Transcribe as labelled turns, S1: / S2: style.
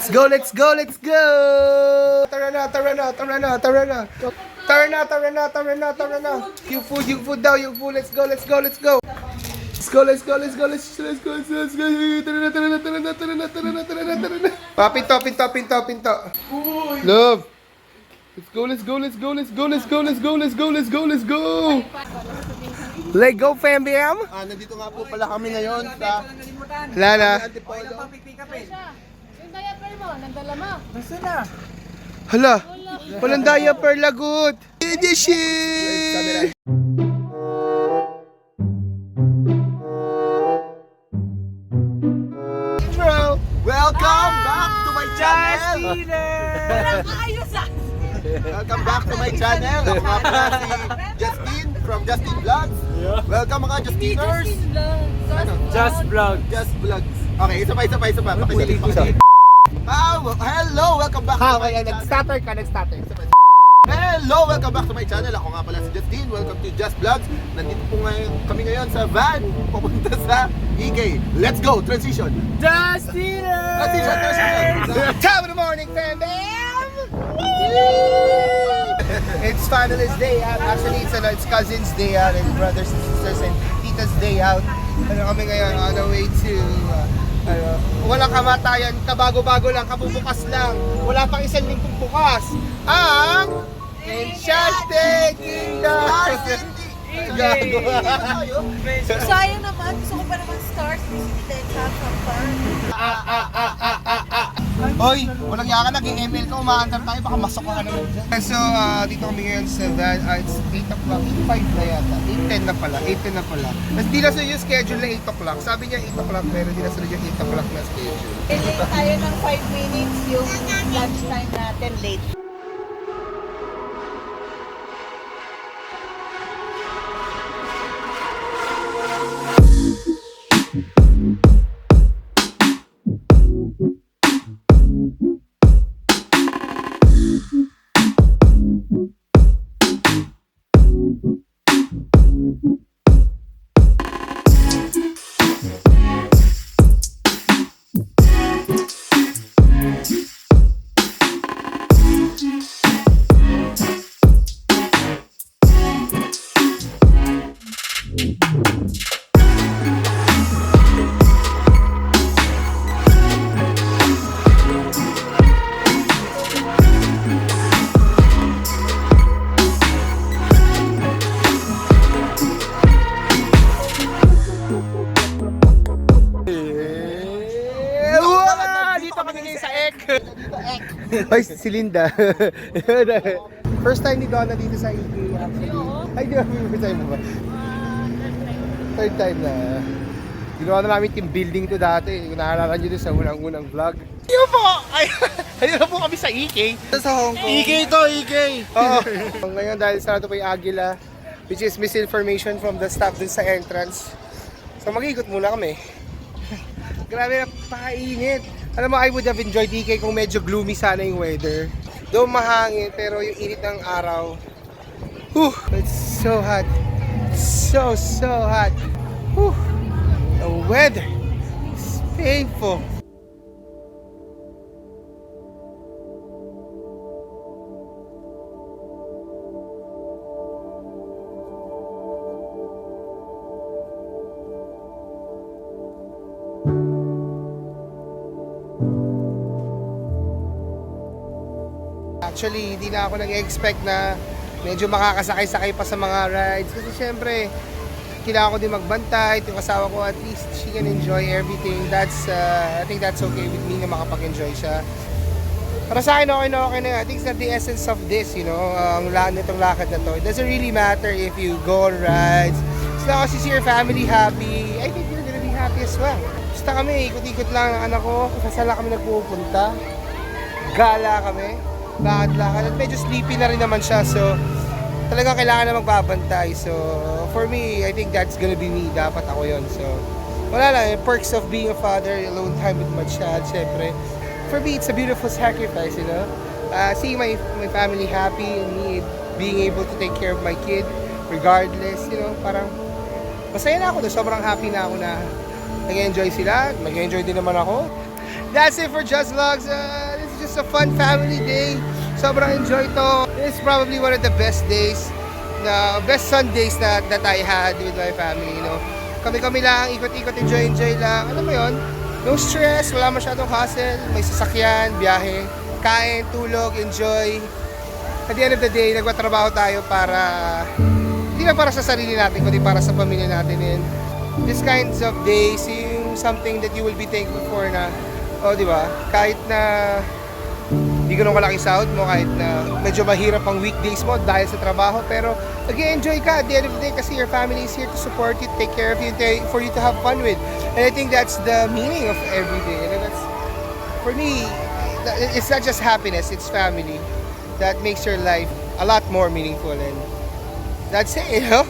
S1: Let's go, let's go, let's go! Tara na, tara na, tara na, tara na. Tara na, tara na, tara na, tara na. Yung food daw, yung food. Let's go, let's go, let's go. Let's go, let's go, let's go, let's go, let's go. Tara na, tara na, tara na, tara na, tara na, tara na, tara na. Pinto, pinto, pinto, pinto. Love. Let's go, let's go, let's go, let's go, let's go, let's go, let's go, let's go, let's go. Let's go, fam bam.
S2: Nandito nga po pala kami ngayon sa
S1: Lala.
S3: Yung diaper mo, nagdala mo.
S2: Nasaan na?
S1: Hala. Walang diaper, lagot. Edition. Bro,
S2: Welcome back to my channel!
S3: Walang ayos ah!
S2: Welcome back to my channel! Ako nga pala si Justin from Justin Vlogs. Welcome mga Justiners!
S4: Just vlog.
S2: Just Vlogs. Okay, isa pa. Pakisalit, pakisalit. Hello! Welcome back to my channel.
S1: nag-stutter ka, nag-stutter.
S2: Hello! Welcome back to my channel. Ako nga pala si Justin. Welcome to Just Vlogs. Nandito po kami ngayon sa van papunta sa EK. Let's go! Transition!
S4: Justin!
S2: Transition!
S1: Top of the morning, fam bam! It's finalist day out. Actually, it's cousin's day out and brothers and sisters and tita's day out. Kami ngayon on the way to walang kamatayan, kabago-bago lang, kabubukas lang. Wala pang isang linggong bukas. Ang Enchanted Kingdom!
S3: Sayang naman, gusto ko pa naman stars. Visite sa
S1: Hoy, walang yaka, nag-ML ka, umaandar tayo, baka masok ka naman dyan. So, dito kami ngayon sa van, it's 8 o'clock, 8:05 na yata, 8:10 na pala, 8:10 na pala. Mas di na sunod yung schedule na 8 o'clock, sabi niya 8 o'clock, pero di na sunod yung 8 o'clock na schedule.
S3: Delay tayo ng 5 minutes yung lunch time natin late.
S1: Hoy, si Linda. First time ni Donna dito sa EK actually. Ay, di ba? First time mo ba? Third time na. Ginawa na namin team building to dati. Kung nakalala nyo doon sa unang-unang vlog. Yun po! Ay, halina po kami sa EK. Sa Hong Kong.
S2: EK to, EK!
S1: Oo. Ngayon dahil sarado pa yung Agila, which is misinformation from the staff dun sa entrance. So mag-ikot muna kami. Grabe, napakainit. Alam mo, I would have enjoyed EK kung medyo gloomy sana yung weather. Though mahangin, pero yung init ng araw. It's so hot. So hot. The weather is painful. Actually, hindi na ako nag-expect na medyo makakasakay-sakay pa sa mga rides. Kasi syempre, kailangan ko din magbantay. Yung asawa ko, at least she can enjoy everything. I think that's okay with me na makapag-enjoy siya. Para sa akin, okay na. I think that's the essence of this, you know, ang nitong lakad na to. It doesn't really matter if you go on rides. As long as you see your family happy, I think you're gonna be happy as well. Basta kami, ikot-ikot lang ang anak ko. Kasi saan kami nagpupunta. Gala kami. Lakad-lakad. At medyo sleepy na rin naman siya. So, talagang kailangan na magbabantay. So, for me, I think that's gonna be me. Dapat ako yon. So, wala lang. Perks of being a father, alone time with my child, syempre. For me, it's a beautiful sacrifice, you know. Seeing my family happy and me being able to take care of my kid regardless, you know, parang masaya na ako. Sobrang happy na ako na nag-enjoy sila. Mag-enjoy din naman ako. that's it for Just Vlogs. This is just a fun family day. Sobrang enjoy to. This is probably one of the best days, best Sundays that I had with my family, you know. Kami-kami lang, ikot-ikot, enjoy lang. Alam mo yon? No stress, wala masyadong hassle. May sasakyan, biyahe, kain, tulog, enjoy. At the end of the day, nagtatrabaho tayo para, hindi na para sa sarili natin, kundi para sa pamilya natin. And this kinds of days, yung something that you will be thankful for na, di ba? Kahit na hindi ganun kalaki sahod mo, kahit na medyo mahirap ang weekdays mo dahil sa trabaho, pero nag-enjoy ka at the end of the day kasi your family is here to support you, take care of you, for you to have fun with. And I think that's the meaning of every day. And that's, for me, it's not just happiness, it's family that makes your life a lot more meaningful. And that's it, you know?